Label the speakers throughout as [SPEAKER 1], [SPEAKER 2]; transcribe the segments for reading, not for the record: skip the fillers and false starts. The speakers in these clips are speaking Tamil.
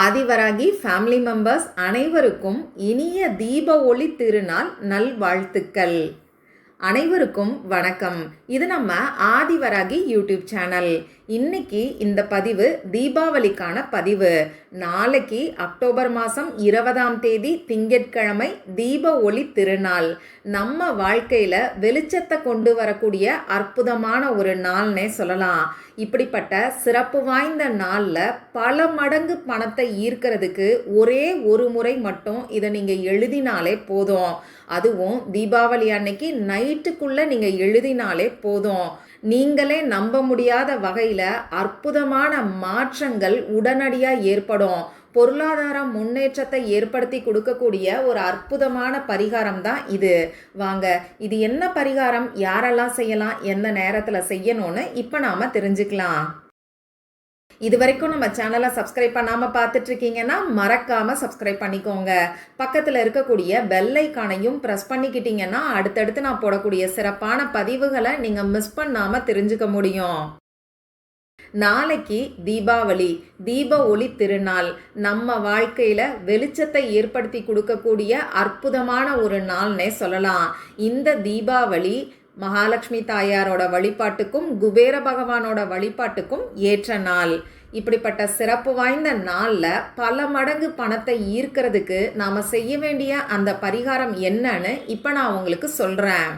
[SPEAKER 1] ஆதிவராகி ஃபேமிலி மெம்பர்ஸ் அனைவருக்கும் இனிய தீப ஒளி திருநாள் நல்வாழ்த்துக்கள். அனைவருக்கும் வணக்கம். இது நம்ம ஆதிவராகி யூடியூப் சேனல். இன்னைக்கு இந்த பதிவு தீபாவளிக்கான பதிவு. நாளைக்கு அக்டோபர் மாதம் 20ஆம் தேதி திங்கட்கிழமை தீப ஒளி திருநாள். நம்ம வாழ்க்கையில் வெளிச்சத்தை கொண்டு வரக்கூடிய அற்புதமான ஒரு நாள்னே சொல்லலாம். இப்படிப்பட்ட சிறப்பு வாய்ந்த நாளில் பல மடங்கு பணத்தை ஈர்க்கிறதுக்கு ஒரே ஒரு முறை மட்டும் இதை நீங்கள் எழுதினாலே போதும். அதுவும் தீபாவளி அன்னைக்கு நைட்டுக்குள்ளே நீங்கள் எழுதினாலே போதும். நீங்களே நம்ப முடியாத வகையில் அற்புதமான மாற்றங்கள் உடனடியாக ஏற்படும். பொருளாதார முன்னேற்றத்தை ஏற்படுத்தி கொடுக்கக்கூடிய ஒரு அற்புதமான பரிகாரம் தான் இது. வாங்க, இது என்ன பரிகாரம், யாரெல்லாம் செய்யலாம், எந்த நேரத்தில் செய்யணும்னு இப்போ நாம் தெரிஞ்சுக்கலாம். இது வரைக்கும் நம்ம சேனலை சப்ஸ்கிரைப் பண்ணாமல் பார்த்துட்டு இருக்கீங்கன்னா மறக்காமல் சப்ஸ்கிரைப் பண்ணிக்கோங்க. பக்கத்தில் இருக்கக்கூடிய பெல் ஐக்கானையும் ப்ரெஸ் பண்ணிக்கிட்டீங்கன்னா அடுத்தடுத்து நான் போடக்கூடிய சிறப்பான பதிவுகளை நீங்கள் மிஸ் பண்ணாமல் தெரிஞ்சுக்க முடியும். நாளைக்கு தீபாவளி, தீப ஒளி திருநாள். நம்ம வாழ்க்கையில் வெளிச்சத்தை ஏற்படுத்தி கொடுக்கக்கூடிய அற்புதமான ஒரு நாள்னே சொல்லலாம். இந்த தீபாவளி மகாலட்சுமி தாயாரோட வழிபாட்டுக்கும் குபேர பகவானோட வழிபாட்டுக்கும் ஏற்ற நாள். இப்படிப்பட்ட சிறப்பு வாய்ந்த நாளில் பல மடங்கு பணத்தை ஈர்க்கிறதுக்கு நாம் செய்ய வேண்டிய அந்த பரிகாரம் என்னன்னு இப்போ நான் உங்களுக்கு சொல்கிறேன்.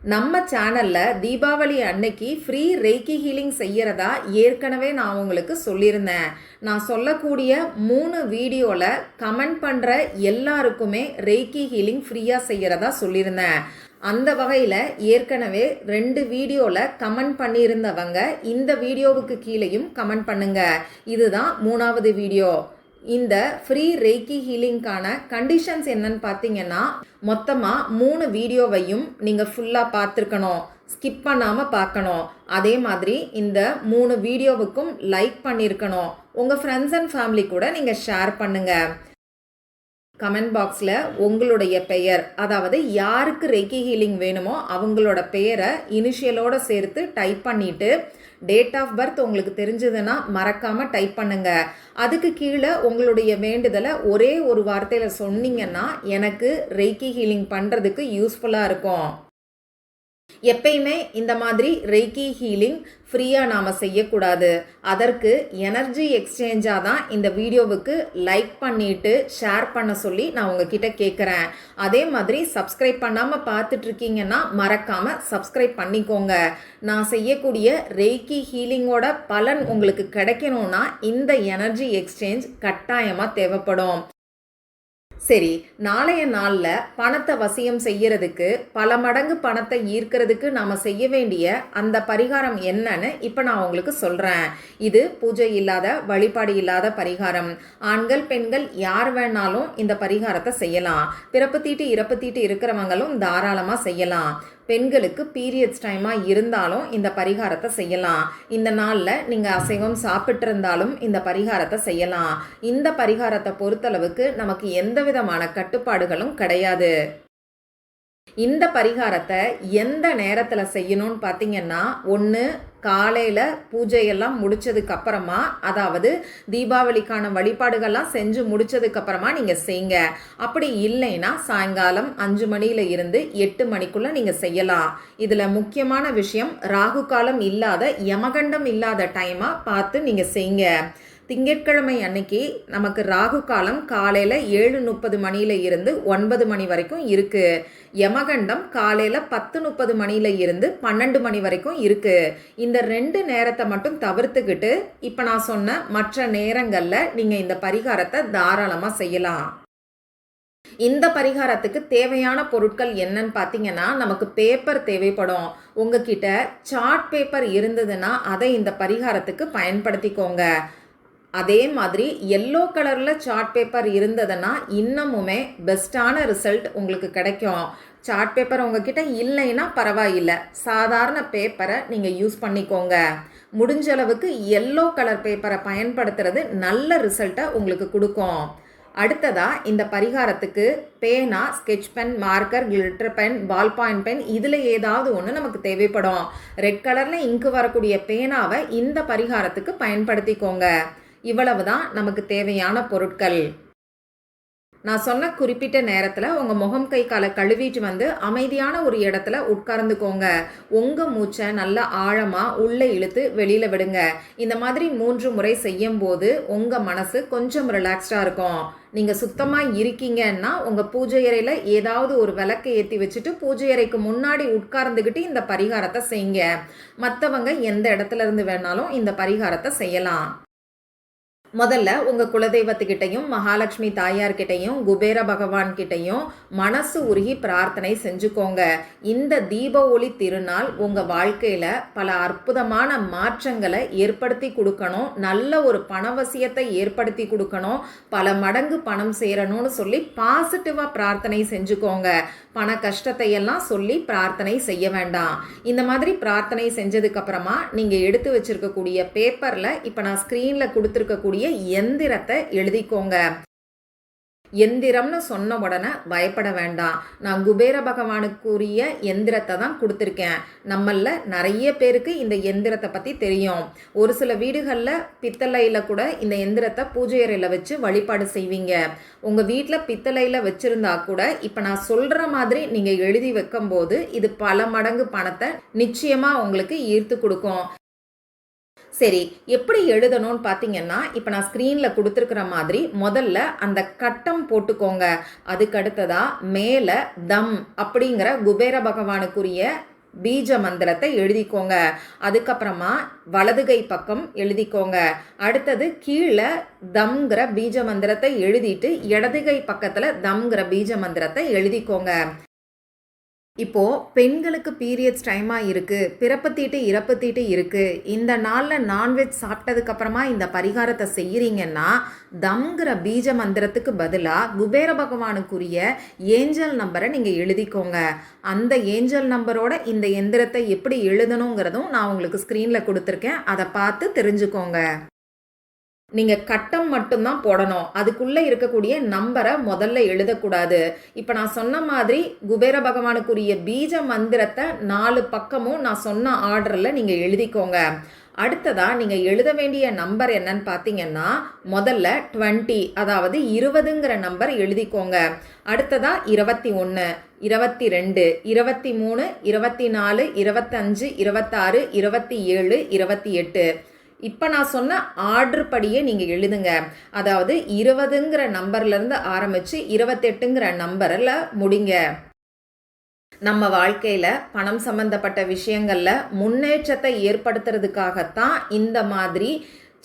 [SPEAKER 1] நம்ம சேனலில் தீபாவளி அன்னைக்கு ஃப்ரீ ரேக்கி ஹீலிங் செய்கிறதா ஏற்கனவே நான் உங்களுக்கு சொல்லியிருந்தேன். நான் சொல்லக்கூடிய 3 வீடியோவில் கமெண்ட் பண்ணுற எல்லாருக்குமே ரேக்கி ஹீலிங் ஃப்ரீயாக செய்கிறதா சொல்லியிருந்தேன். அந்த வகையில் ஏற்கனவே 2 வீடியோவில் கமெண்ட் பண்ணியிருந்தவங்க இந்த வீடியோவுக்கு கீழேயும் கமெண்ட் பண்ணுங்க. இதுதான் 3வது வீடியோ. இந்த ஃப்ரீ ரேக்கி ஹீலிங்கான கண்டிஷன்ஸ் என்னன்னு பார்த்தீங்கன்னா, மொத்தமாக 3 வீடியோவையும் நீங்கள் ஃபுல்லாக பார்த்துருக்கணும், ஸ்கிப் பண்ணாமல் பார்க்கணும். அதே மாதிரி இந்த 3 வீடியோவுக்கும் லைக் பண்ணியிருக்கணும். உங்கள் ஃப்ரெண்ட்ஸ் அண்ட் ஃபேமிலி கூட நீங்கள் ஷேர் பண்ணுங்கள். கமெண்ட் பாக்ஸில் உங்களுடைய பெயர், அதாவது யாருக்கு ரேக்கி ஹீலிங் வேணுமோ அவங்களோட பெயரை இனிஷியலோடு சேர்த்து டைப் பண்ணிவிட்டு டேட் ஆஃப் பர்த் உங்களுக்கு தெரிஞ்சதுன்னா மறக்காமல் டைப் பண்ணுங்க. அதுக்கு கீழே உங்களுடைய வேண்டுதலை ஒரே ஒரு வார்த்தையில் சொன்னீங்கன்னா எனக்கு ரேக்கி ஹீலிங் பண்ணுறதுக்கு யூஸ்ஃபுல்லாக இருக்கும். எப்பயுமே இந்த மாதிரி ரேக்கி ஹீலிங் ஃப்ரீயாக நாம் செய்யக்கூடாது. அதற்கு எனர்ஜி எக்ஸ்சேஞ்சாக தான் இந்த வீடியோவுக்கு லைக் பண்ணிவிட்டு ஷேர் பண்ண சொல்லி நான் உங்ககிட்ட கேட்குறேன். அதே மாதிரி சப்ஸ்கிரைப் பண்ணாமல் பார்த்துட்ருக்கீங்கன்னா மறக்காமல் சப்ஸ்கிரைப் பண்ணிக்கோங்க. நான் செய்யக்கூடிய ரேக்கி ஹீலிங்கோட பலன் உங்களுக்கு கிடைக்கணும்னா இந்த எனர்ஜி எக்ஸ்சேஞ்ச் கட்டாயமாக தேவைப்படும். சரி, நாளைய நாளில் பணத்தை வசியம் செய்யறதுக்கு, பல மடங்கு பணத்தை ஈர்க்கிறதுக்கு நாம் செய்ய வேண்டிய அந்த பரிகாரம் என்னன்னு இப்போ நான் உங்களுக்கு சொல்கிறேன். இது பூஜை இல்லாத, வழிபாடு இல்லாத பரிகாரம். ஆண்கள் பெண்கள் யார் வேணாலும் இந்த பரிகாரத்தை செய்யலாம். பிறப்பு தீட்டு இறப்பு தீட்டு இருக்கிறவங்களும் தாராளமாக செய்யலாம். பெண்களுக்கு பீரியட்ஸ் டைமாக இருந்தாலும் இந்த பரிகாரத்தை செய்யலாம். இந்த நாளில் நீங்கள் அசைவம் சாப்பிட்டு இருந்தாலும் இந்த பரிகாரத்தை செய்யலாம். இந்த பரிகாரத்தை பொறுத்தளவுக்கு நமக்கு எந்த விதமான கட்டுப்பாடுகளும் கிடையாது. இந்த பரிகாரத்தை எந்த நேரத்தில் செய்யணும்னு பார்த்தீங்கன்னா, ஒன்று காலையில் பூஜையெல்லாம் முடித்ததுக்கு அப்புறமா, அதாவது தீபாவளிக்கான வழிபாடுகள்லாம் செஞ்சு முடித்ததுக்கப்புறமா நீங்கள் செய்யுங்க. அப்படி இல்லைன்னா சாயங்காலம் 5 மணியில் இருந்து 8 மணிக்குள்ளே நீங்கள் செய்யலாம். இதில் முக்கியமான விஷயம், ராகு காலம் இல்லாத, யமகண்டம் இல்லாத டைமாக பார்த்து நீங்கள் செய்யுங்க. திங்கட்கிழமை அன்னைக்கு நமக்கு ராகு காலம் காலையில் 7:30 மணியில் இருந்து 9 மணி வரைக்கும் இருக்குது. யமகண்டம் காலையில் 10:30 மணியில் இருந்து 12 மணி வரைக்கும் இருக்குது. இந்த 2 நேரத்தை மட்டும் தவிர்த்துக்கிட்டு இப்போ நான் சொன்ன மற்ற நேரங்களில் நீங்கள் இந்த பரிகாரத்தை தாராளமாக செய்யலாம். இந்த பரிகாரத்துக்கு தேவையான பொருட்கள் என்னன்னு பார்த்தீங்கன்னா, நமக்கு பேப்பர் தேவைப்படும். உங்ககிட்ட சார்ட் பேப்பர் இருந்ததுன்னா அதை இந்த பரிகாரத்துக்கு பயன்படுத்திக்கோங்க. அதே மாதிரி எல்லோ கலரில் சார்ட் பேப்பர் இருந்ததுன்னா இன்னமுமே பெஸ்ட்டான ரிசல்ட் உங்களுக்கு கிடைக்கும். சார்ட் பேப்பர் உங்ககிட்ட இல்லைன்னா பரவாயில்லை, சாதாரண பேப்பரை நீங்கள் யூஸ் பண்ணிக்கோங்க. முடிஞ்ச அளவுக்கு எல்லோ கலர் பேப்பரை பயன்படுத்துறது நல்ல ரிசல்ட்டை உங்களுக்கு கொடுக்கும். அடுத்ததாக இந்த பரிகாரத்துக்கு பேனா, sketch pen, marker, glitter pen, ball point pen இதில் ஏதாவது ஒன்று நமக்கு தேவைப்படும். ரெட் கலரில் இங்கு வரக்கூடிய பேனாவை இந்த பரிகாரத்துக்கு பயன்படுத்திக்கோங்க. இவ்வளவுதான் நமக்கு தேவையான பொருட்கள். நான் சொன்ன குறிப்பிட்ட நேரத்தில் உங்கள் முகம் கை காலை கழுவிட்டு வந்து அமைதியான ஒரு இடத்துல உட்கார்ந்துக்கோங்க. உங்கள் மூச்சை நல்லா ஆழமாக உள்ளே இழுத்து வெளியில் விடுங்க. இந்த மாதிரி 3 முறை செய்யும் போது உங்கள் மனசு கொஞ்சம் ரிலாக்ஸ்டாக இருக்கும். நீங்கள் சுத்தமாக இருக்கீங்கன்னா உங்கள் பூஜை அறையில் ஏதாவது ஒரு விளக்கை ஏற்றி வச்சுட்டு பூஜை அறைக்கு முன்னாடி உட்கார்ந்துக்கிட்டு இந்த பரிகாரத்தை செய்யுங்க. மற்றவங்க எந்த இடத்துல இருந்து வேணாலும் இந்த பரிகாரத்தை செய்யலாம். முதல்ல உங்கள் குலதெய்வத்துக்கிட்டையும் மகாலட்சுமி தாயார்கிட்டையும் குபேர பகவான் கிட்டையும் மனசு உருகி பிரார்த்தனை செஞ்சுக்கோங்க. இந்த தீப ஒளி திருநாள் உங்கள் வாழ்க்கையில் பல அற்புதமான மாற்றங்களை ஏற்படுத்தி கொடுக்கணும். நல்ல ஒரு பணவசியத்தை ஏற்படுத்தி கொடுக்கணும். பல மடங்கு பணம் சேரணும்னு சொல்லி பாசிட்டிவாக பிரார்த்தனை செஞ்சுக்கோங்க. பண கஷ்டத்தை எல்லாம் சொல்லி பிரார்த்தனை செய்ய வேண்டாம். இந்த மாதிரி பிரார்த்தனை செஞ்சதுக்கப்புறமா நீங்கள் எடுத்து வச்சிருக்கக்கூடிய பேப்பரில் இப்போ நான் ஸ்க்ரீனில் கொடுத்துருக்கக்கூடிய எந்திரத்தை எழுதிக்கோங்க. எந்திரம்னு சொன்ன உடனே பயப்பட வேண்டாம். நான் குபேர பகவானுக்குரிய எந்திரத்தை தான் கொடுத்துருக்கேன். நம்மள நிறைய பேருக்கு இந்த எந்திரத்தை பற்றி தெரியும். ஒரு சில வீடுகளில் பித்தளையில் கூட இந்த எந்திரத்தை பூஜை அறையில் வச்சு வழிபாடு செய்வீங்க. உங்கள் வீட்டில் பித்தளையில் வச்சுருந்தா கூட இப்போ நான் சொல்கிற மாதிரி நீங்கள் எழுதி வைக்கும்போது இது பல மடங்கு பணத்தை நிச்சயமாக உங்களுக்கு ஈர்த்து கொடுக்கும். சரி, எப்படி எழுதணும்னு பார்த்தீங்கன்னா இப்போ நான் ஸ்க்ரீனில் கொடுத்துருக்குற மாதிரி முதல்ல அந்த கட்டம் போட்டுக்கோங்க. அதுக்கு அடுத்ததா மேலே தம் அப்படிங்கிற குபேர பகவானுக்குரிய பீஜ மந்திரத்தை எழுதிக்கோங்க. அதுக்கப்புறமா வலது கை பக்கம் எழுதிக்கோங்க. அடுத்தது கீழே தம்ங்கிற பீஜ மந்திரத்தை எழுதிட்டு இடது கை பக்கத்தில் தம்ங்கிற பீஜ மந்திரத்தை எழுதிக்கோங்க. இப்போது பெண்களுக்கு பீரியட்ஸ் டைமாக இருக்குது, பிறப்பு தீட்டு இறப்பு தீட்டு இருக்குது. இந்த நாளில் நான்வெஜ் சாப்பிட்டதுக்கப்புறமா இந்த பரிகாரத்தை செய்கிறீங்கன்னா தம்ங்கிற பீஜ மந்திரத்துக்கு பதிலாக குபேர பகவானுக்குரிய ஏஞ்சல் நம்பரை நீங்கள் எழுதிக்கோங்க. அந்த ஏஞ்சல் நம்பரோட இந்த எந்திரத்தை எப்படி எழுதணுங்கிறதும் நான் உங்களுக்கு ஸ்க்ரீனில் கொடுத்துருக்கேன். அதை பார்த்து தெரிஞ்சுக்கோங்க. நீங்கள் கட்டம் மட்டும்தான் போடணும். அதுக்குள்ளே இருக்கக்கூடிய நம்பரை முதல்ல எழுதக்கூடாது. இப்போ நான் சொன்ன மாதிரி குபேர பகவானுக்குரிய பீஜ மந்திரத்தை 4 பக்கமும் நான் சொன்ன ஆர்டரில் நீங்கள் எழுதிக்கோங்க. அடுத்ததாக நீங்கள் எழுத வேண்டிய நம்பர் என்னன்னு பார்த்தீங்கன்னா முதல்ல 20, அதாவது 20ங்கிற நம்பர் எழுதிக்கோங்க. அடுத்ததாக 21, 22, 23, 24, 25, 26, 27, 28. இப்போ நான் சொன்ன ஆர்டர் படியே நீங்கள் எழுதுங்க. அதாவது 20ங்கிற நம்பர்லேருந்து ஆரம்பித்து 28ங்கிற நம்பரில் முடிங்க. நம்ம வாழ்க்கையில் பணம் சம்பந்தப்பட்ட விஷயங்களில் முன்னேற்றத்தை ஏற்படுத்துறதுக்காகத்தான் இந்த மாதிரி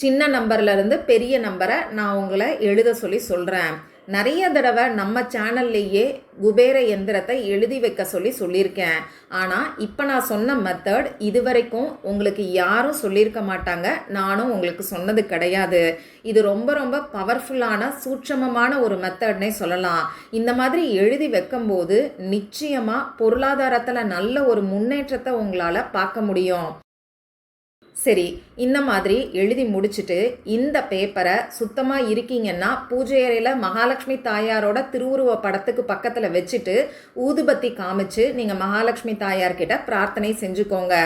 [SPEAKER 1] சின்ன நம்பர்லேருந்து பெரிய நம்பரை நான் உங்களை எழுத சொல்லி சொல்கிறேன். நிறைய தடவை நம்ம சேனல்லையே குபேர எந்திரத்தை எழுதி வைக்க சொல்லியிருக்கேன். ஆனால் இப்போ நான் சொன்ன மெத்தட் இதுவரைக்கும் உங்களுக்கு யாரும் சொல்லியிருக்க மாட்டாங்க. நானும் உங்களுக்கு சொன்னது கிடையாது. இது ரொம்ப ரொம்ப பவர்ஃபுல்லான சூட்சமமான ஒரு மெத்தட்னே சொல்லலாம். இந்த மாதிரி எழுதி வைக்கும்போது நிச்சயமாக பொருளாதாரத்தில் நல்ல ஒரு முன்னேற்றத்தை உங்களால் பார்க்க முடியும். சரி, இந்த மாதிரி எழுதி முடிச்சுட்டு இந்த பேப்பரை சுத்தமாக இருக்கீங்கன்னா பூஜை அறையில் மகாலட்சுமி தாயாரோட திருவுருவ படத்துக்கு பக்கத்தில் வச்சுட்டு ஊதுபத்தி காமிச்சு நீங்கள் மகாலட்சுமி தாயார்கிட்ட பிரார்த்தனை செஞ்சுக்கோங்க.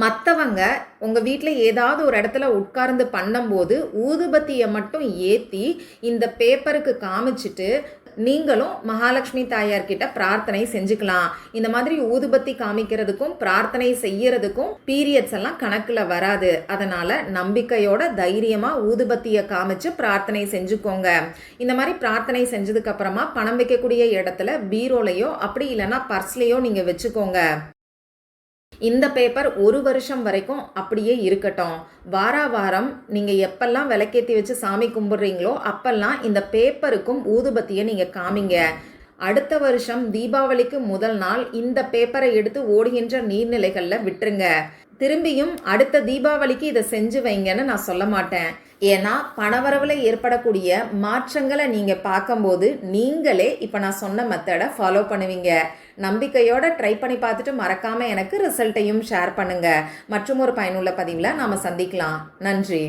[SPEAKER 1] மற்றவங்க உங்கள் வீட்டில் ஏதாவது ஒரு இடத்துல உட்கார்ந்து பண்ணும்போது ஊதுபத்தியை மட்டும் ஏற்றி இந்த பேப்பருக்கு காமிச்சிட்டு நீங்களும் மகாலட்சுமி தாயார்கிட்ட பிரார்த்தனை செஞ்சுக்கலாம். இந்த மாதிரி ஊதுபத்தி காமிக்கிறதுக்கும் பிரார்த்தனை செய்யறதுக்கும் பீரியட்ஸ் எல்லாம் கணக்கில் வராது. அதனால நம்பிக்கையோட தைரியமாக ஊதுபத்தியை காமிச்சு பிரார்த்தனை செஞ்சுக்கோங்க. இந்த மாதிரி பிரார்த்தனை செஞ்சதுக்கு அப்புறமா பணம் வைக்கக்கூடிய இடத்துல பீரோலையோ அப்படி இல்லைன்னா பர்ஸ்லையோ நீங்கள் வச்சுக்கோங்க. இந்த பேப்பர் 1 வருஷம் வரைக்கும் அப்படியே இருக்கட்டும். வாரம் நீங்கள் எப்பெல்லாம் விளக்கேற்றி வச்சு சாமி கும்பிட்றீங்களோ அப்பெல்லாம் இந்த பேப்பருக்கும் ஊதுபத்தியை நீங்கள் காமிங்க. அடுத்த வருஷம் தீபாவளிக்கு முதல் நாள் இந்த பேப்பரை எடுத்து ஓடுகின்ற நீர்நிலைகளில் விட்டுருங்க. திரும்பியும் அடுத்த தீபாவளிக்கு இதை செஞ்சு வைங்கன்னு நான் சொல்ல மாட்டேன். ஏன்னா பணவரவில் ஏற்படக்கூடிய மாற்றங்களை நீங்கள் பார்க்கும்போது நீங்களே இப்போ நான் சொன்ன மெத்தடை ஃபாலோ பண்ணுவீங்க. நம்பிக்கையோடு ட்ரை பண்ணி பார்த்துட்டு மறக்காமல் எனக்கு ரிசல்ட்டையும் ஷேர் பண்ணுங்கள். மற்றும் ஒரு பயனுள்ள பதிவில் நாம் சந்திக்கலாம். நன்றி.